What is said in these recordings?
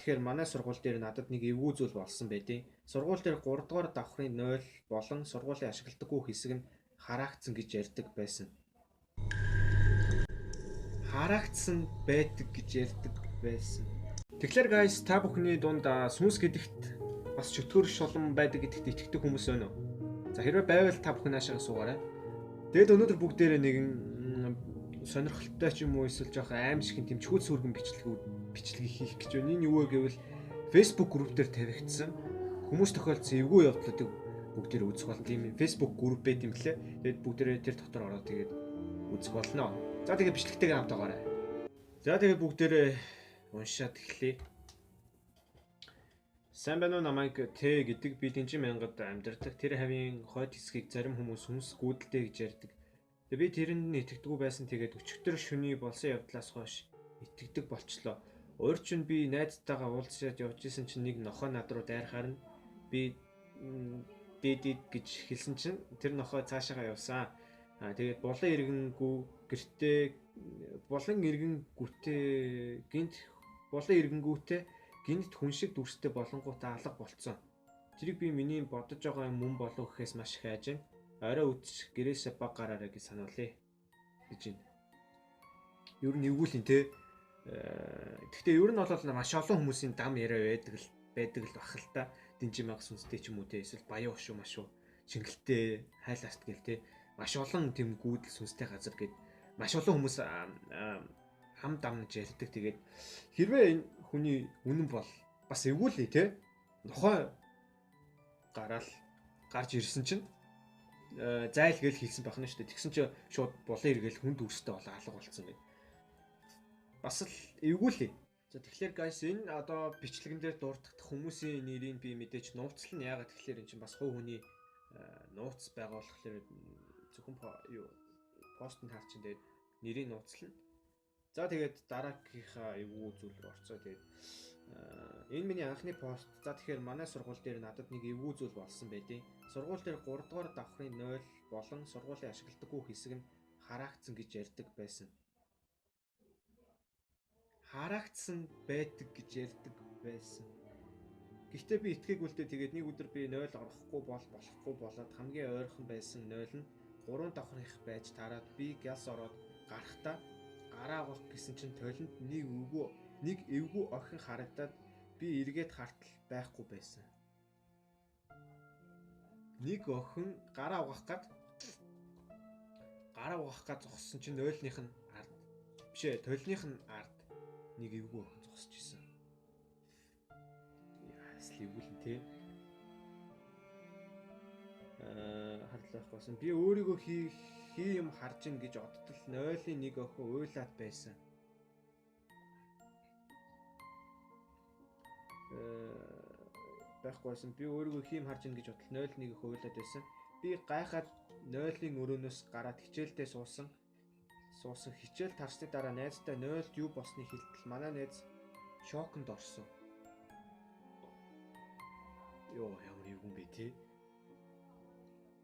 Тэгэхээр манай сургууль дээр надад нэг эвгүй зүйл болсон байдیں۔ Сургууль дээр 3 дугаар давхрын 0 болон сургуулийн ашигладаггүй хэсэг нь хараагдсан гэж ярьдаг байсан. Хараагдсан байдаг гэж ярьдаг байсан. Тэгэхээр guys, та бүхний дунд сүнс гэдэгт бас чөтгөр шулан байдаг гэдэгт итгэдэг хүмүүс байна уу? За хэрвээ байвал та бүхэн наашаа суугаарай. Тэгэд өнөөдөр бүгдээрээ нэгэн сонирхолтой ч юм уу эсвэл жоох аимшиг тэмчгүүд сүргэн бичлэг хийх гэж байна. Энэ юу вэ гэвэл Facebook групп дээр тавигдсан хүмүүс тохиолдсон эвгүй явдлуудыг бүгдээр үзэх болно. Тийм Facebook групп байт юм лээ. Тэгэд бүгдээрээ тэр дотор ороод тэгээд үзэх болно. За тэгээд бичлэгтэйгээ хамтаагаарай. За тэгээд бүгдээрээ уншаад эхлэе. Сайн байна уу, намайг Т гэдэг би Дэнжин мянгад амьдардаг. Тэр хавийн хойд хэсгийг зарим хүмүүс сүнс гүйдэлтэй гэж ярьдаг. Тэгээ би тэрэнд нь итгэдэггүй байсан. Тэгээд өчигдөр шөнийн болсон явдлаас хойш итгэдэг болчлоо. Өөр чинь би найзтайгаа уулзаад явж исэн чинь нэг нохоо над руу дайрахаар нь би дэдид гэж хэлсэн чинь тэр нохоо цаашаагаа явсан. Тэгээд булан иргэнгүү гэртээ гинт хүн шиг дүрстэй болонгуудаа алга болцсон. Тэрийг би миний бодож байгаа юм мөн болов гэхээс маш их айж байна. Орой үтс гэрээсээ баг гараарай гэж сануулъя гэж байна. Ер нь эвгүүлийн те. Гэхдээ ер нь бол маш олон хүмүүсийн дам яриа байдаг л бах л та. Дэнжин мянга сүнстэй ч юм уу те. Эсвэл баян ушуу машуу шингэлтэй хайлааст гэл те. Маш олон тийм гүйдэл сүнстэй газар гээд маш олон хүмүүс хам дамнаж ярьдаг. Тэгээд хэрвээ энэ хүний үнэн бол бас эвгүүлээ те. Нохой гарч ирсэн чинь зайл гээл хэлсэн байх нь шүү дээ. Тэгсэн чинь шууд булан иргээл хүн дүрстэй болоо алга болцсон гэдэг. Бас л эвгүүлээ. За тэгэхээр guys, энэ одоо бичлэгэн дээр дурддах хүмүүсийн нэрийг би мэдээж нууцлна. Яагаад тэгэхээр эн чинь бас хувь хүний нууц байгаа болохоор зөвхөн постнд харчин дээр нэрийг нууцлна. За тэгээд дараагийнхаа эвгүй зүйл рүү орцоо. Тэгээд энэ миний анхны пост. За тэгэхээр манай сургууль дээр надад нэг эвгүй зүйл болсон байдیں۔ Сургууль дээр 3 дугаар давхрын 0 болон сургуулийн ашигладаггүй хэсэг нь хараагдсан гэж ярьдаг байсан. Хараагдсан байдаг гэж ярьдаг байсан. Гэхдээ би итгээгүй л дээ. Тэгээд нэг өдөр би 0 орохгүй болохгүй болоод хамгийн ойрхон байсан 0 нь 3 давхрынх байж тараад би гялс ороод гарахтаа гараа авах гэсэн чинь толинд нэг эвгүй охин харагдаад би эргээд хартал байхгүй байсан. Нэг охин гараа угаах гад зогссон чинь 0-ных нь ард бишээ толиных нь ард нэг эвгүй охин зогсож исэн. Яас л эвгүй л те. Харлах байсан. Би өөрийгөө хий юм харж ийн гэж одтол 0-ийн нэг охин уйлаад байсан. Байхгүйсэн. Би өөрийгөө хий юм харж ийн гэж бодтол 0-ийн нэг охин уйлаад байсан. Би гайхаад 0-ийн өрөөнөөс гараад хичээлдээ суусан. Хичээл тарсны дараа найзтай 0-д юу болсныг хэлтэл манай найз шоконд орсон. Ямар эвгүй бэ те.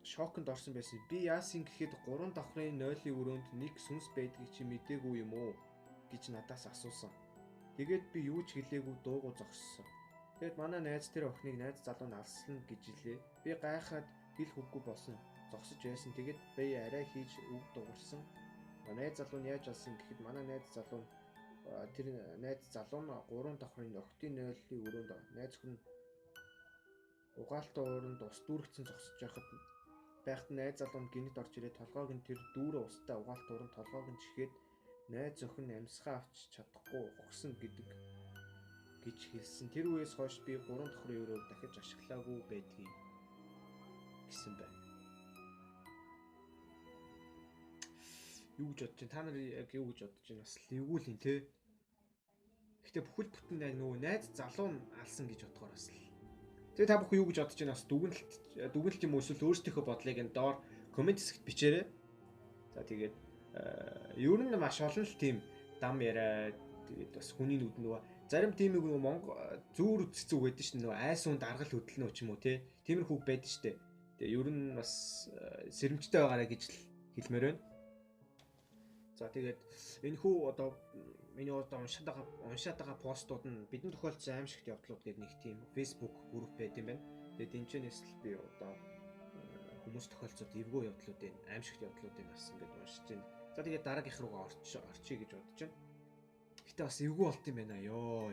Шоконд орсон байсан. Би яасан гэхэд 3 давхрын 0-ийн өрөөнд нэг сүнс байдгийг чи мэдээгүй юм уу гэж надаас асуусан. Тэгээд би юу ч хэлээгүй дуугүй зогссон. Тэгэд манай найз тэр охиныг найз залуу нь алслана гэж хэлээ. Би гайхаад хэл хөггүй болсон. Зогсож байсан. Тэгээд би арай хийж үг дуурсан. Найз залуу нь яаж алсан гэхэд манай найз залуу нь 3 давхрын октын 0-ийн өрөөнд найз хүн угаалтаа ууранд ус дүүргцэн зогсож байхад найз залуу нь гинт орж ирээд толгойг нь тэр дүүрэ устай угаалт уран толгойг нь чихээд найз охин амьсгаа авч чадахгүй ухсан гэж хэлсэн. Тэр үеэс хойш би 3 давхрын өрөөг дахиж ашиглаагүй байдгийг гэсэн байна. Юу гэж бодож байна? Та нар яг юу гэж бодож байна? Бас эвгүүлэн те. Гэхдээ бүхэл бүтэн нөгөө найз залуу нь алсан гэж бодохоор бас л. Тэгээ та бүхэн юу гэж бодож байна? Бас дүгнэлт юм уу эсвэл өөрсдийнхөө бодлыг энэ доор комент хэсэгт бичээрэй. За тэгээд ер нь маш олон л тийм дам яриа тэгээд бас хүний нүд нөгөө зарим тийм нөгөө Монгол зүүр үтцэг байдаг шүү дээ. Нөгөө айсуунд аргал хөдөлнө ч юм уу те. Тиймэрхүү байдаг шүү дээ. Тэгээ ер нь бас сэрэмжтэй байгаарэ гэж л хэлмээр байна. За тэгээд энэ хүү одоо миний одоо уншаад байгаа постууд нь бидний тохиолдсон аимшигт явдлууд гэдэг нэг тийм Facebook групп байт юм байна. Тэгээд энэчнээс л би одоо хүмүүс тохиолцоод эвгүй явдлуудын аимшигт явдлуудыг бас ингээд уншиж байна. За тэгээд дараагийнх руугаа орчие гэж бодож байна. Гэтэ бас эвгүй болт юм байна ёо.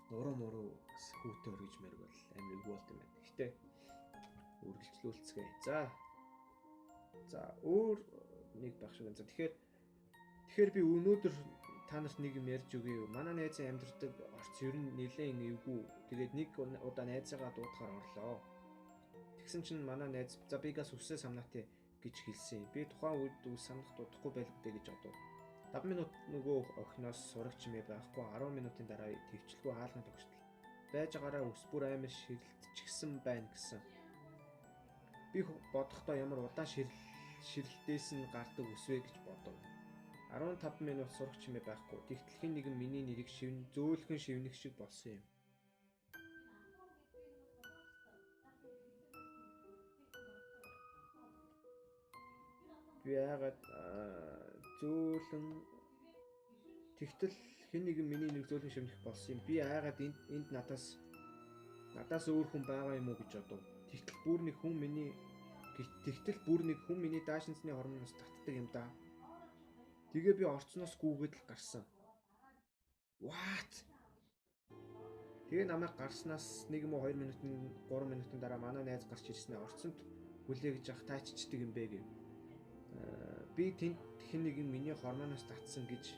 Нуруу хүүтэ өргөж мэрэг бол амар эвгүй болт юм байна. Гэтэ үргэлжлүүлцгээе. За өөр нэг байх шиг байна. За тэгэхээр би өнөөдөр та нарт нэг юм ярьж өгье юу. Манай найзын амьдрдаг орц ер нь нэлээд эвгүй. Тэгээд нэг удаа найзаагаа дуудахаар орлоо. Тэгсэн чинь манай найз за бигас үсээ самнаатай гэж хэлсэн. Би тухайн үед үс самнах дуудахгүй байлгүй гэж одоо 5 минут нөгөө охиноос сурагч юм байхгүй 10 минутын дараа төвчлгүй хаалгын тогтол байж байгаараа үс бүр амар ширэлтчихсэн байна гэсэн. Би бодохдоо ямар удаан ширэлтээс нь гардаг үсвэ гэж бодов. 15 минут сурагч юм байхгүй. Тэгтлэхийн нэгэн миний нэрийг зөөлхөн шивнэх шиг болсон юм. Би яагаад зөөлөн тэгтэл хэн нэгэн миний нэг зөөлөн шивнэх болсон юм. Би яагаад энд надаас өөр хүн байгаа юм уу гэж бодов. Тэгтэл бүр нэг хүн миний даашинсны хормоноос татдаг юм да. Тэгээ би орцноос гүгээд л гарсан. What? Тэгээ намайг гарснаас 1 юм уу 2 минутын 3 минутын дараа манай найз гарч ирснээр орцонд хүлээгэж явах тааччдаг юм бэ гэв. Би тэнд хэн нэгэн миний хормоноос татсан гэж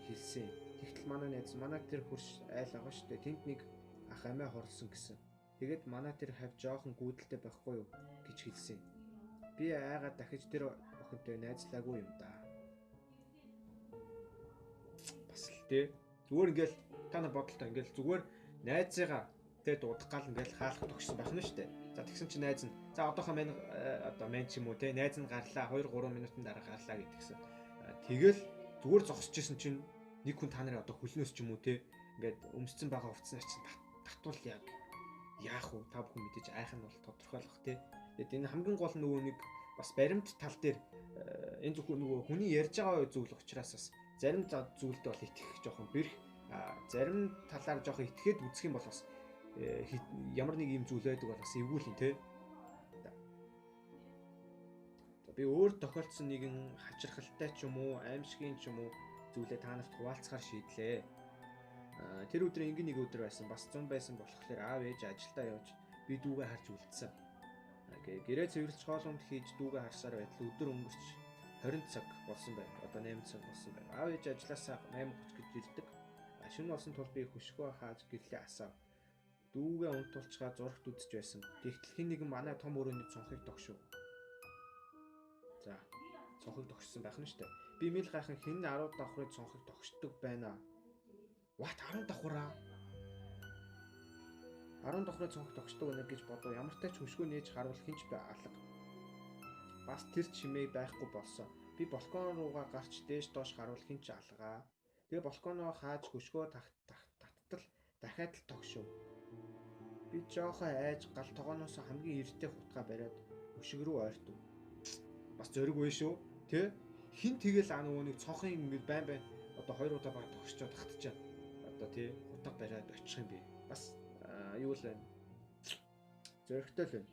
хэлсэн. Тэгтэл манай найз манай тэр хурш айл байгаа штэ. Тэнд нэг ах амиа хорлсон гэсэн. Тэгээд манай тэр хав жоохон гүйдэлтэй байхгүй юу гэж хэлсэн. Би айгаад дахиж тэр охинтой найзлаагүй юм да. Бас л дээ. Зүгээр ингээл та нар бодолтой ингээл зүгээр найзыгаа тэ дуудах гал ингээл хаалхад өгсөн байх нь штэ. За тэгсэн чи найз нь за одоохоо мэн ч юм уу те найз нь гарлаа 2-3 минутын дараа гарлаа гэдгсэн. Тэгэл зүгээр зогсож исэн чинь нэг хүн та нарын одоо хөлнөөс ч юм уу те ингээд өмсцэн байгаа хувцснаас чинь татвал яах вэ? Та бүхэн мэдээж айх нь бол тодорхойлох те. Тэгээд энэ хамгийн гол нөгөө нэг бас баримт тал дээр энэ зөвхөн нөгөө хүний ярьж байгаа зүйл учраас бас зарим зүйлд бол итгэх жоохон бэрх зарим талаар жоохон итгээд үзэх юм бол бас ямар нэг юм зүйл байдаг бол бас эвгүүл юм те. Би өөр тохиолдсон нэгэн хачирхалтай ч юм уу аимшигын ч юм уу зүйлээ та нарт хуваалцахаар шийдлээ. Тэр өдөр нэг өдөр байсан бас 100 байсан болохоор аав ээж ажилдаа явж би дүүгээ харж үлдсэн. Гэрээ цэвэрлж хоолунд хийж дүүгээ харсаар байтал өдөр өнгөрч 20 цаг болсон байна. Одоо 8 цаг болсон байна. Аав ээж ажилласаа 8:30 гэж ирдэг. Шөнө болсон тул би хөшгөө хааж гэрлээ асаав. Дүүгээ унтуулчгаа зурагт үзэж байсан. Тэгтэл хэн нэгэн манай том өрөөний цонхыг тогшив. За, цонхыг тогшсон байх нь штэ. Би мэл гайхан хэн 10 давхрын цонхыг тогшдог байна. What 10 давхраа? 10 давхрын цонхыг тогшдог байна гэж бодов. Ямар ч тач хөшгөө нээж харуул хинч бай алга. Бас тэр чимээ байхгүй болсон. Би балкон руугаа гарч дээш доош харуул хинч алгаа. Тэгээ балконоо хааж хөшгөө таттал дахиад л тогшив. Би жоохоо айж гал тогооноос хамгийн эртээ хутгаа бариад өшиг рүү ойртов. Бас зориг вэ шүү. Тэ? Хин тэгэл нөгөө нэг цонхын ингэ байн одоо 2 удаа баг тогшчод татчихаа. Одоо тий хутга бариад очих юм бэ. Бас юу л байна. Зоригтой л байна.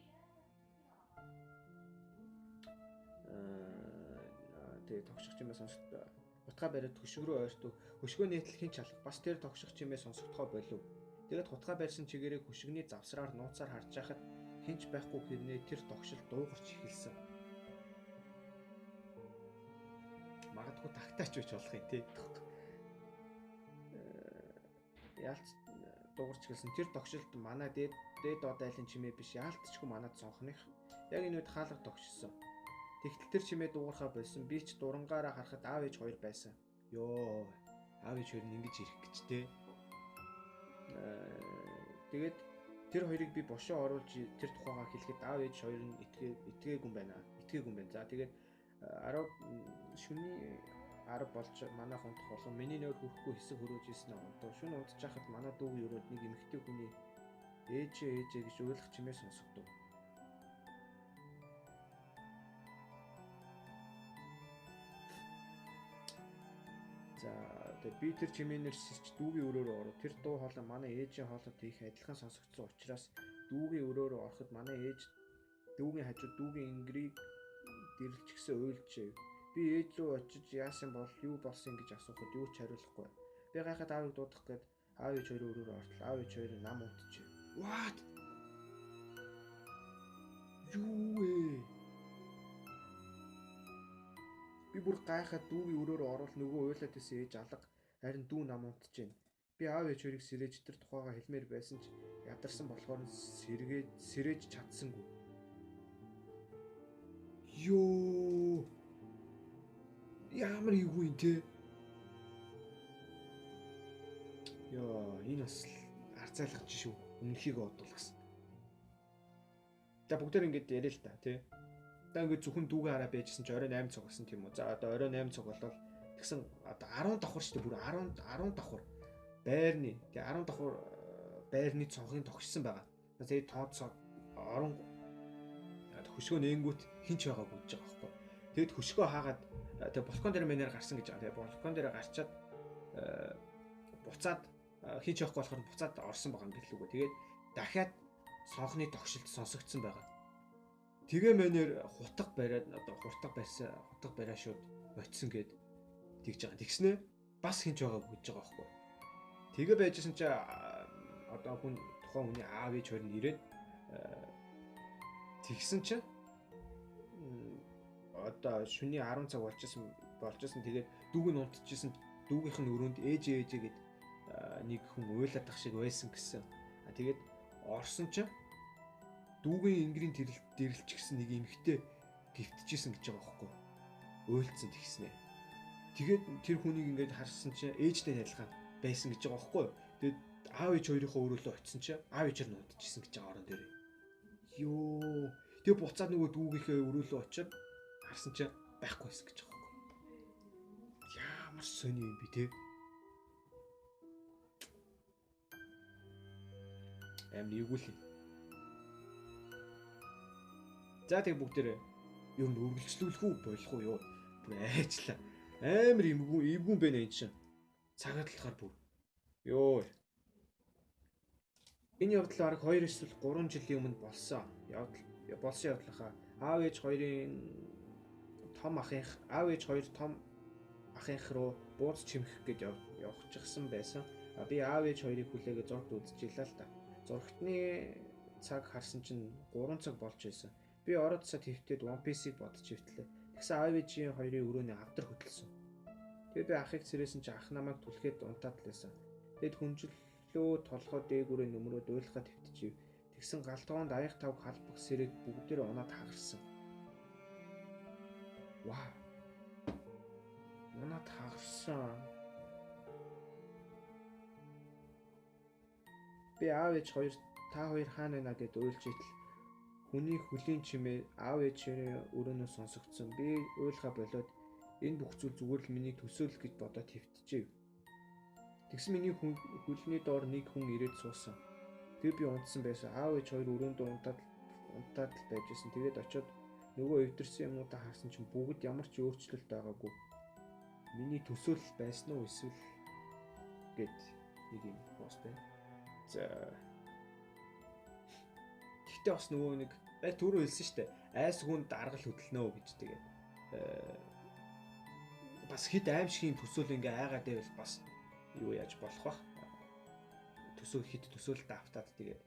Тэгээ тогших чимээ сонсогдоо. Хутга бариад хөшиг рүү ойртов. Хөшгөө нээтэл хин чалах. Бас тэр тогших чимээ сонсогдохоо болов. Тэгээд хутга барьсан чигээрээ хөшигний завсраар нууцаар харж байхад хинч байхгүй хэрнээ тэр тогшил дуугарч эхэлсэн. Магадгүй тагтаач байж болох юм тий. Яалт дуугарч эхэлсэн. Тэр тогшилд манай дээд доод айлын чимээ биш яалтчгүй манад цонхных. Яг энэ үед хаалга тогшсон. Тэгтэл тэр чимээ дуугархаа болсон. Би ч дурангаараа харахад аав ээж хоёр байсан. Йоо. Аав ээж хоёр нь ингэж ирэх гэж тий. Тэгээд тэр хоёрыг би бошоо оруулж тэр тухайгаа хэлэхэд аав ээж хоёр нь итгээгүй юм байна. Итгээгүй юм байна. За тэгээд 10 шөнийн 10 болж манай хонтох болон миний нөр хөрөхгүй хэсэг хөрөөж ирсэн онтоо шөнө удаж хахад манай дүүгийн өрөөнд нэг эмэгтэй хүний ээжээ гэж уйлах чимээ сонсогдов. За Би тэр чимээнэр сэрч дүүгийн өрөөрөө ороо. Тэр дуу хоолой манай ээжийн хоолойтой их адилхан сонсогдсон учраас дүүгийн өрөөрөө ороход манай ээж дүүгийн хажууд дүүгийн ингрийг дэрлчихсэн уйлжээ. Би ээж рүү очиж яасан бол юу болсон гэж асуухад юу ч хариулахгүй. Би гайхаад аавыг дуудах гээд аав ээж хоёрын өрөөрөө ортол. Аав ээж хоёр нам унтжээ. What? Юу вэ? Би бүр гайхаад дүүгийн өрөөрөө орвол нөгөө уйлаад исэн ээж алга, харин дүү нам унтжээ. Би аав ээж хоёрыг сэрээж тэр тухайга хэлмээр байсан ч ядарсан болохоор сэрээж чадсангүй. Ёо. Ямар эвгүй юм те. Ёо, энэ бас арцаалгаж шүү. Өмнөхийг бодвол гэсэн. За бүгдээр ингэж яриа л та тий. Одоо ингэж зөвхөн дүүгээ хараа байжсэн чи орой 8 цаг болсон тийм үү. За одоо орой 8 цаг болвол тэгсэн одоо 10 давхар шүү дээ. Бүр 10 давхар. Байрны. Тэгээ 10 давхар байрны цонхыг тогшсон байгаа. Тэгээ тооцоо орон хөшгөө нэнгүүт хинч байгааг үзэж байгаа байхгүй. Тэгэд хөшгөө хаагаад тэгээ балкон дээр мэнээр гарсан гэж байгаа. Тэгээ балкон дээр гарчаад буцаад хинч явахгүй болохоор буцаад орсон байгаа юм гэлүүгээ. Тэгээд дахиад сонхны тогшилт сонсогдсон байгаа. Тэгээ мэнээр хутга бариад одоо хутга бариа шууд очисон гэд тэгж байгаа. Тэгснэ бас хинч байгааг үзэж байгаа байхгүй. Тэгээ байжсэн чи одоо тухайн хүний аав ээж хоёр нь ирээд тэгсэн чи одоо шөнийн 10 цаг болж исэн тэгээд дүүг нь унтчихсэн дүүгийнх нь өрөөнд ээжээ гэд нэг хүн уйлаад тах шиг байсан гэсэн. Тэгээд орсон чи дүүгийн ингрийн дэрлэлчихсэн нэг эмхтэй гівтчихсэн гэж байгаа байхгүй. Уйлцсан тэгснэ. Тэгээд тэр хүнийг ингээд харсан чи ээжтэй адилхан байсан гэж байгаа байхгүй. Тэгээд аав ээж хоёрынхоо өрөөлөө очисон чи аав ээжээр нь унтчихсэн гэж байгаа орон дээр. Ёо. Тэгээ буцаад нөгөө дүүгийнхээ өрөөлөө очиод харсан чи байхгүй байсан гэж байгаа байхгүй. Ямар сони юм бэ те. Амин эвгүүл. За тэгээ бүгдээрээ ер нь үргэлжлүүлэх үү болох уу юу? Бүр айчлаа. Амар эвгүүн бэ нэ энэ чинь. Цагаад талахаар бүр. Ёо. Энэ явдал бараг 2 эсвэл 3 жилийн өмнө болсон. Явдал хаа. Аав ээж хоёрын аав ээж хоёр том ахынх руу бууз чимхэх гэж явчихсан байсан. Би аав ээж хоёрыг хүлээгээ зургт үзчихлээ л та. Зургтны цаг харсан чинь 3 цаг болж байсан. Би ороод цаа твтээд One Piece-ийг бодож хөвтлээ. Тэгсэн аав ээжийн хоёрын өрөөний авдар хөдөлсөн. Тэгээд би ахыг цэрээсэн чи ах намайг түлхээд унтаад лээсэн. Тэгэд хүнжлөө толгой дээгүүрээ нөмрөөд уйлахад твтчихв. Тэгсэн галтгоонд аяг тав халбах сэрэг бүгдээрээ унаад хагарсан. Вау. Унаад хагарсан. Би аав ээж хоёр та хоёр хаана байна гэд уйлж итэл хүний хөлийн чимээ аав ээжийн өрөөнөөс сонсогдсон. Би уйлахаа болоод энэ бүх зүйл зүгээр л миний төсөөлөл гэж бодоод твтчихв. Тэгсэн миний хөлний доор нэг хүн ирээд суусан. Тэгээ би унтсан байсан. Аав ээж хоёр өрөөндөө унтаад л байжсэн. Тэгээд очиод нөгөө эвдэрсэн юмудаа харсан чинь бүгд ямар ч өөрчлөлт байгаагүй. Миний төсөөлөл байсан уу эсвэл гэд нэг юм пост байна. За. Гэхдээ бас нөгөө нэг түрүү хэлсэн шүү дээ. Айс хүнд даргал хөдөлнө гэж тэгээд бас хэд аимшигын төсөөл ингээ айгаад байвал бас юу яаж болох вэ? Төсөөлөлт автаад тэгээд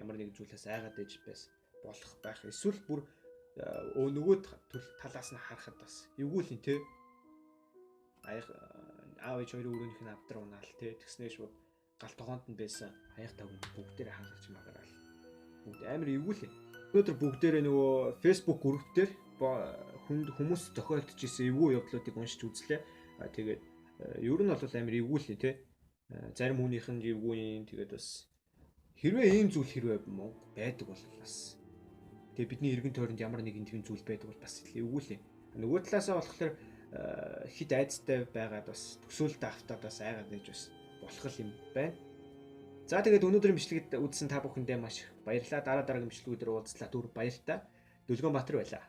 ямар нэгэн зүйлээс айгаад ээж болох байх. Эсвэл бүр нөгөө талаас нь харахад бас эвгүй л юм те. Аав ээж хоёрын өрөөнийх нь авдар унаал те. Тэгснээ шууд галт тогоонд нь байсан аяг тавг бүгдээр хаалгач магараал. Бүгд амар эвгүй л. Өнөөдөр бүгдээрээ нөгөө Facebook групп дээр хүмүүс тохиолдож исэн эвгүй явдлуудыг уншиж үзлээ. Тэгээд ер нь бол амар эвгүй л те. Зарим хүнийх нь эвгүй юм. Тэгээд бас хэрвээ ийм зүйл байдаг бол бас тэгээд бидний эргэн тойронд ямар нэгэн тийм зүйл байдаг бол бас эвгүй л. Нөгөө талаасаа болохоор хит айцтай байгаад бас төсөөлөлт автаад бас айгаад байж бас болох юм байна. За тэгээд өнөөдрийн бичлэгэд үзсэн та бүхэндээ маш их баярлалаа. Дараагийн бичлэгүүдээр уулзлаа. Түр баяртай. Дүлгэн Баатар байлаа.